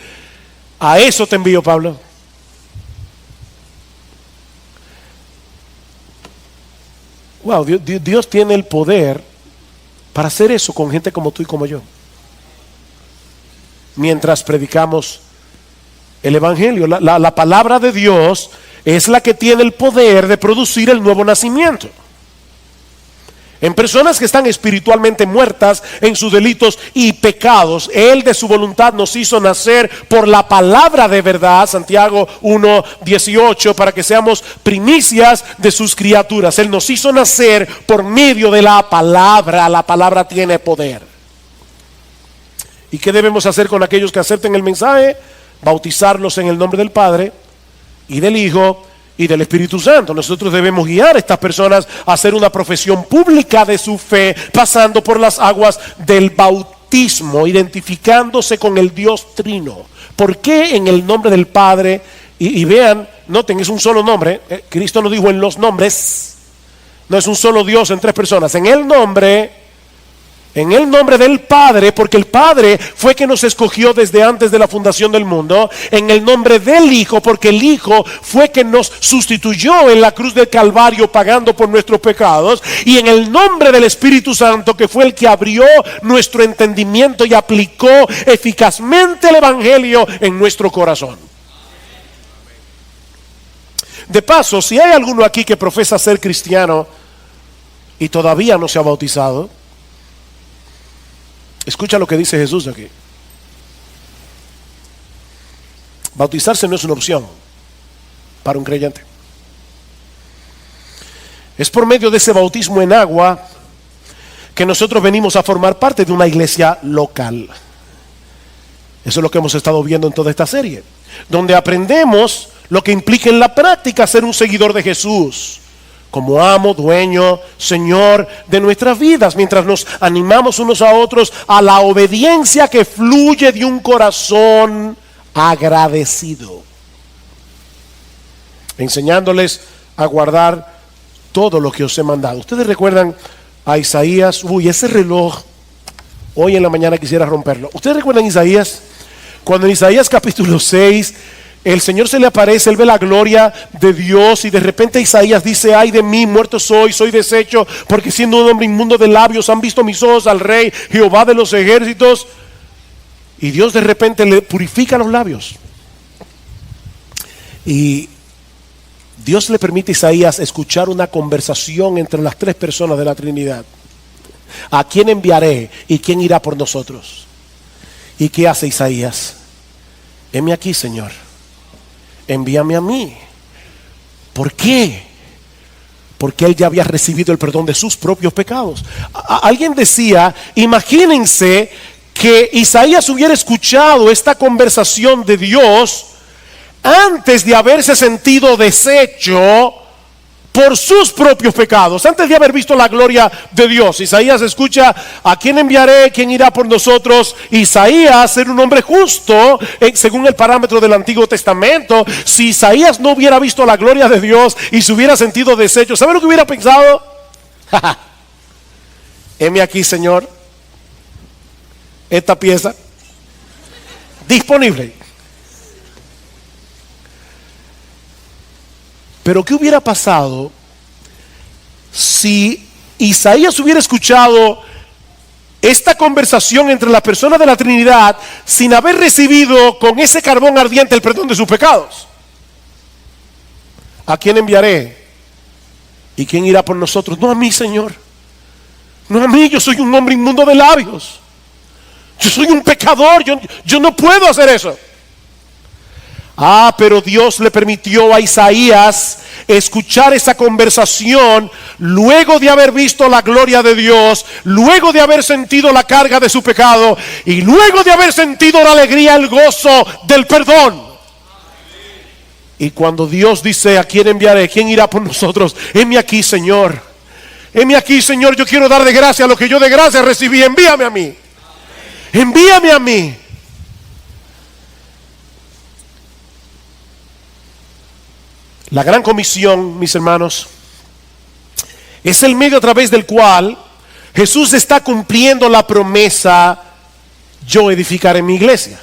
A eso te envío, Pablo. Wow, Dios tiene el poder para hacer eso con gente como tú y como yo, mientras predicamos el evangelio. La palabra de Dios es la que tiene el poder de producir el nuevo nacimiento. en personas que están espiritualmente muertas en sus delitos y pecados. Él de su voluntad nos hizo nacer por la palabra de verdad, Santiago 1:18, para que seamos primicias de sus criaturas. Él nos hizo nacer por medio de la palabra tiene poder. ¿Y qué debemos hacer con aquellos que acepten el mensaje? Bautizarlos en el nombre del Padre y del Hijo y del Espíritu Santo. Nosotros debemos guiar a estas personas a hacer una profesión pública de su fe, pasando por las aguas del bautismo, identificándose con el Dios Trino. ¿Por qué en el nombre del Padre? Y vean, noten, es un solo nombre. Cristo nos dijo en los nombres, no es un solo Dios en tres personas. En el nombre del Padre, porque el Padre fue que nos escogió desde antes de la fundación del mundo. En el nombre del Hijo, porque el Hijo fue que nos sustituyó en la cruz del Calvario pagando por nuestros pecados. Y en el nombre del Espíritu Santo, que fue el que abrió nuestro entendimiento y aplicó eficazmente el Evangelio en nuestro corazón. De paso, si hay alguno aquí que profesa ser cristiano y todavía no se ha bautizado, escucha lo que dice Jesús aquí. Bautizarse no es una opción para un creyente. Es por medio de ese bautismo en agua que nosotros venimos a formar parte de una iglesia local. Eso es lo que hemos estado viendo en toda esta serie, donde aprendemos lo que implica en la práctica ser un seguidor de Jesús como amo, dueño, Señor de nuestras vidas, mientras nos animamos unos a otros a la obediencia que fluye de un corazón agradecido, enseñándoles a guardar todo lo que os he mandado. Ustedes recuerdan a Isaías. Ese reloj, hoy en la mañana quisiera romperlo. Ustedes recuerdan Isaías, cuando en Isaías capítulo 6 el Señor se le aparece, él ve la gloria de Dios y de repente Isaías dice: ay de mí, muerto soy deshecho, porque siendo un hombre inmundo de labios han visto mis ojos al Rey, Jehová de los ejércitos. Y Dios de repente le purifica los labios. Y Dios le permite a Isaías escuchar una conversación entre las tres personas de la Trinidad. ¿A quién enviaré y quién irá por nosotros? ¿Y qué hace Isaías? Heme aquí, Señor, envíame a mí. ¿Por qué? Porque él ya había recibido el perdón de sus propios pecados. Alguien decía, imagínense que Isaías hubiera escuchado esta conversación de Dios antes de haberse sentido deshecho por sus propios pecados, antes de haber visto la gloria de Dios. Isaías escucha: ¿a quién enviaré? ¿Quién irá por nosotros? Isaías era un hombre justo según el parámetro del Antiguo Testamento. Si Isaías no hubiera visto la gloria de Dios y se hubiera sentido deshecho, ¿sabe lo que hubiera pensado? Heme aquí, Señor, esta pieza disponible. Pero ¿qué hubiera pasado si Isaías hubiera escuchado esta conversación entre las personas de la Trinidad sin haber recibido con ese carbón ardiente el perdón de sus pecados? ¿A quién enviaré? ¿Y quién irá por nosotros? No a mí, Señor. No a mí, yo soy un hombre inmundo de labios. Yo soy un pecador, yo no puedo hacer eso. Pero Dios le permitió a Isaías escuchar esa conversación luego de haber visto la gloria de Dios, luego de haber sentido la carga de su pecado y luego de haber sentido la alegría, el gozo del perdón. Y cuando Dios dice: ¿a quién enviaré? ¿Quién irá por nosotros? Heme aquí, Señor. Heme aquí, Señor, yo quiero dar de gracia lo que yo de gracia recibí. Envíame a mí. Envíame a mí. La gran comisión, mis hermanos, es el medio a través del cual Jesús está cumpliendo la promesa: yo edificaré mi iglesia.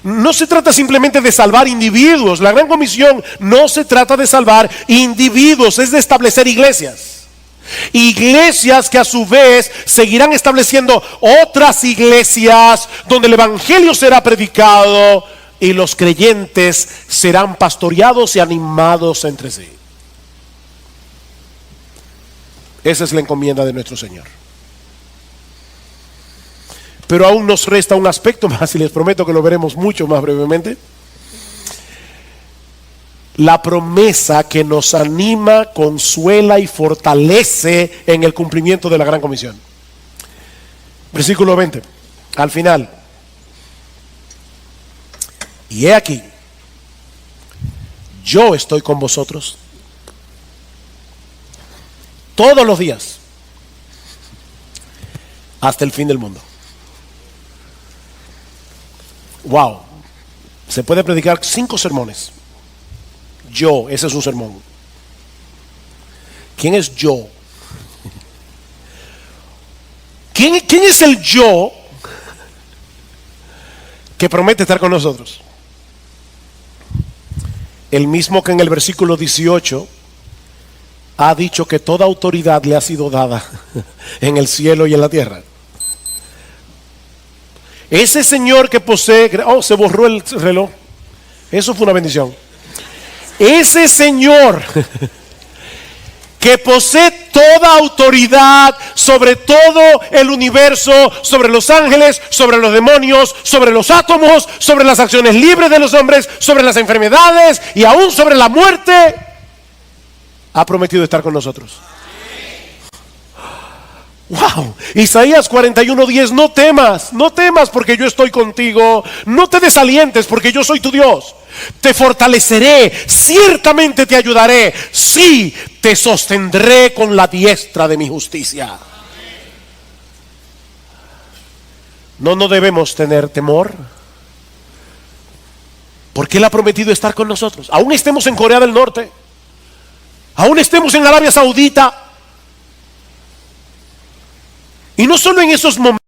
No se trata simplemente de salvar individuos. La gran comisión no se trata de salvar individuos, es de establecer iglesias. Iglesias que a su vez seguirán estableciendo otras iglesias donde el evangelio será predicado y los creyentes serán pastoreados y animados entre sí. Esa es la encomienda de nuestro Señor. Pero aún nos resta un aspecto más, y les prometo que lo veremos mucho más brevemente. La promesa que nos anima, consuela y fortalece en el cumplimiento de la gran comisión. Versículo 20, al final. Y he aquí, yo estoy con vosotros todos los días hasta el fin del mundo. Wow, se puede predicar 5 sermones. Yo, ese es un sermón. ¿Quién es yo? ¿Quién es el yo que promete estar con nosotros? El mismo que en el versículo 18 ha dicho que toda autoridad le ha sido dada en el cielo y en la tierra. Ese Señor que posee, se borró el reloj. Eso fue una bendición. Ese Señor que posee toda autoridad sobre todo el universo, sobre los ángeles, sobre los demonios, sobre los átomos, sobre las acciones libres de los hombres, sobre las enfermedades y aún sobre la muerte, ha prometido estar con nosotros. Wow, Isaías 41:10, no temas porque yo estoy contigo, no te desalientes porque yo soy tu Dios, te fortaleceré, ciertamente te ayudaré, sí, te sostendré con la diestra de mi justicia. No debemos tener temor, porque Él ha prometido estar con nosotros, aún estemos en Corea del Norte, aún estemos en Arabia Saudita. Y no solo en esos momentos.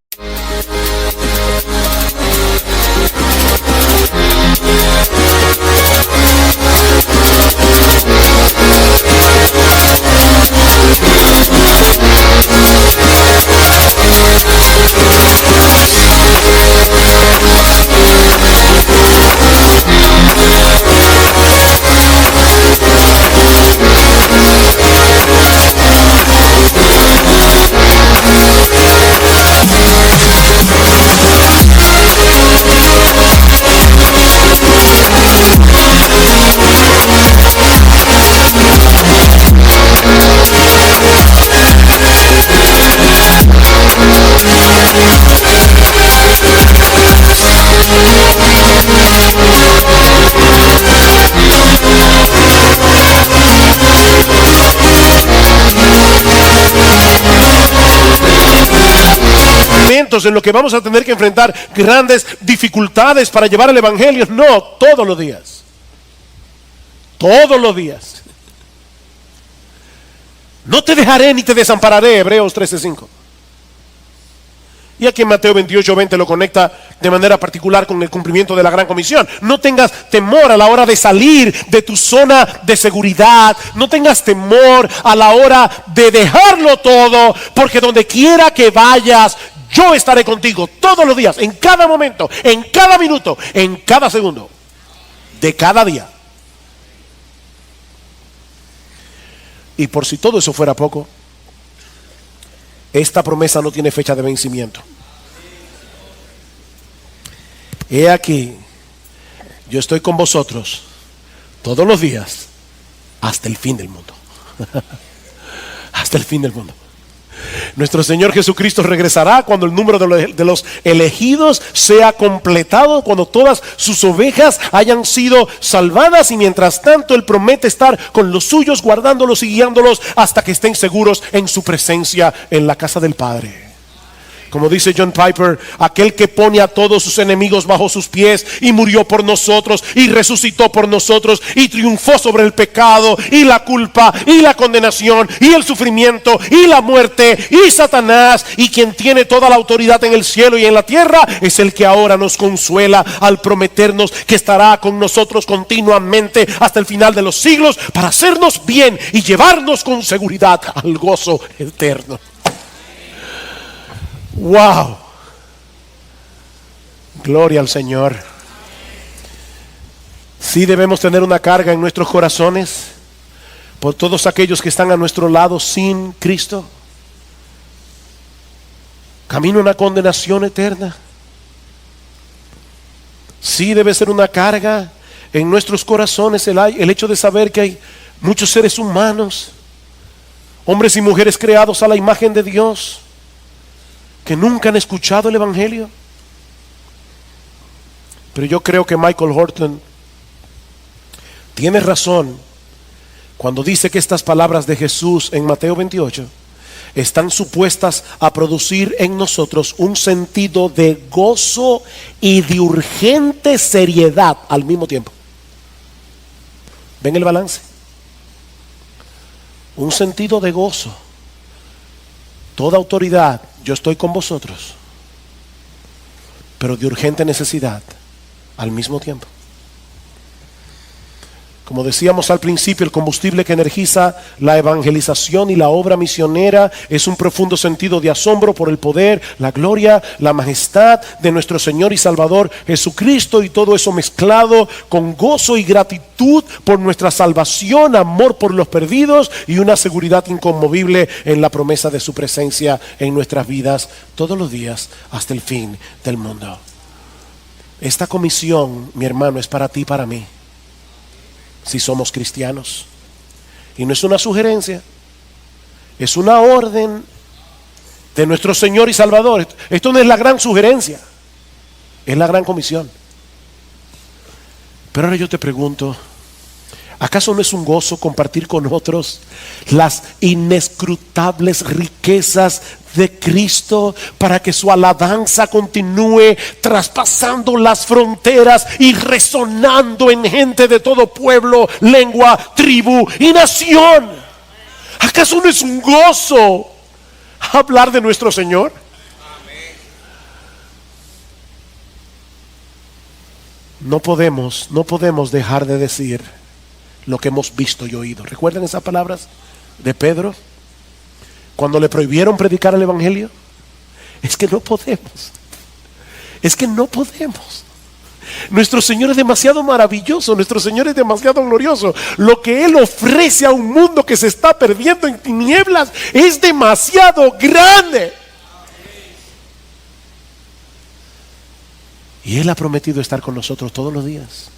En lo que vamos a tener que enfrentar grandes dificultades para llevar el evangelio. No, todos los días. Todos los días. No te dejaré ni te desampararé, Hebreos 13:5. Y aquí en Mateo 28:20 lo conecta de manera particular con el cumplimiento de la gran comisión. No tengas temor a la hora de salir de tu zona de seguridad. No tengas temor a la hora de dejarlo todo, porque donde quiera que vayas, yo estaré contigo todos los días, en cada momento, en cada minuto, en cada segundo de cada día. Y por si todo eso fuera poco, esta promesa no tiene fecha de vencimiento. He aquí, yo estoy con vosotros todos los días hasta el fin del mundo. Hasta el fin del mundo. Nuestro Señor Jesucristo regresará cuando el número de los elegidos sea completado, cuando todas sus ovejas hayan sido salvadas, y mientras tanto Él promete estar con los suyos, guardándolos y guiándolos hasta que estén seguros en su presencia en la casa del Padre. Como dice John Piper, aquel que pone a todos sus enemigos bajo sus pies y murió por nosotros y resucitó por nosotros y triunfó sobre el pecado y la culpa y la condenación y el sufrimiento y la muerte y Satanás, y quien tiene toda la autoridad en el cielo y en la tierra, es el que ahora nos consuela al prometernos que estará con nosotros continuamente hasta el final de los siglos para hacernos bien y llevarnos con seguridad al gozo eterno. Wow, gloria al Señor. Sí debemos tener una carga en nuestros corazones, por todos aquellos que están a nuestro lado sin Cristo, camino a una condenación eterna. Sí, debe ser una carga en nuestros corazones el hecho de saber que hay muchos seres humanos, hombres y mujeres creados a la imagen de Dios, que nunca han escuchado el Evangelio. Pero yo creo que Michael Horton tiene razón cuando dice que estas palabras de Jesús en Mateo 28 están supuestas a producir en nosotros un sentido de gozo y de urgente seriedad al mismo tiempo. ¿Ven el balance? Un sentido de gozo. Toda autoridad, yo estoy con vosotros, pero de urgente necesidad al mismo tiempo. Como decíamos al principio, el combustible que energiza la evangelización y la obra misionera es un profundo sentido de asombro por el poder, la gloria, la majestad de nuestro Señor y Salvador Jesucristo, y todo eso mezclado con gozo y gratitud por nuestra salvación, amor por los perdidos y una seguridad inconmovible en la promesa de su presencia en nuestras vidas todos los días hasta el fin del mundo. Esta comisión, mi hermano, es para ti y para mí, si somos cristianos. Y no es una sugerencia, es una orden de nuestro Señor y Salvador. Esto no es la gran sugerencia, es la gran comisión. Pero ahora yo te pregunto, ¿acaso no es un gozo compartir con otros las inescrutables riquezas de Cristo para que su alabanza continúe traspasando las fronteras y resonando en gente de todo pueblo, lengua, tribu y nación? ¿Acaso no es un gozo hablar de nuestro Señor? No podemos dejar de decir lo que hemos visto y oído. ¿Recuerdan esas palabras de Pedro cuando le prohibieron predicar el Evangelio? Es que no podemos. Nuestro Señor es demasiado maravilloso, nuestro Señor es demasiado glorioso. Lo que Él ofrece a un mundo que se está perdiendo en tinieblas es demasiado grande. Y Él ha prometido estar con nosotros todos los días.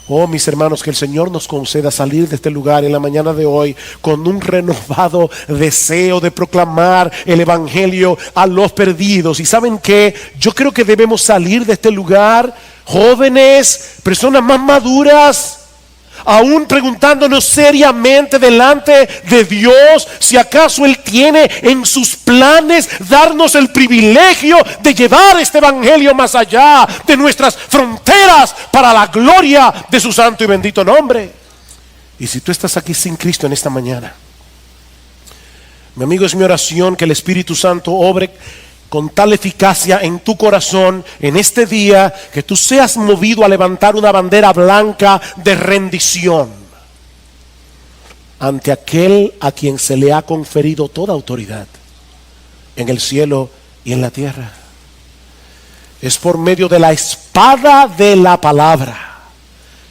Oh, mis hermanos, que el Señor nos conceda salir de este lugar en la mañana de hoy con un renovado deseo de proclamar el Evangelio a los perdidos. Y ¿saben qué? Yo creo que debemos salir de este lugar, jóvenes, personas más maduras, aún preguntándonos seriamente delante de Dios si acaso Él tiene en sus planes darnos el privilegio de llevar este Evangelio más allá de nuestras fronteras para la gloria de su santo y bendito nombre. Y si tú estás aquí sin Cristo en esta mañana, mi amigo, es mi oración que el Espíritu Santo obre con tal eficacia en tu corazón en este día, que tú seas movido a levantar una bandera blanca de rendición ante aquel a quien se le ha conferido toda autoridad en el cielo y en la tierra. Es por medio de la espada de la palabra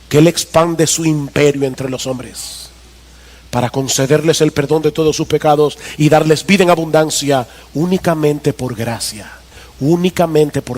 que Él expande su imperio entre los hombres, para concederles el perdón de todos sus pecados y darles vida en abundancia únicamente por gracia, únicamente por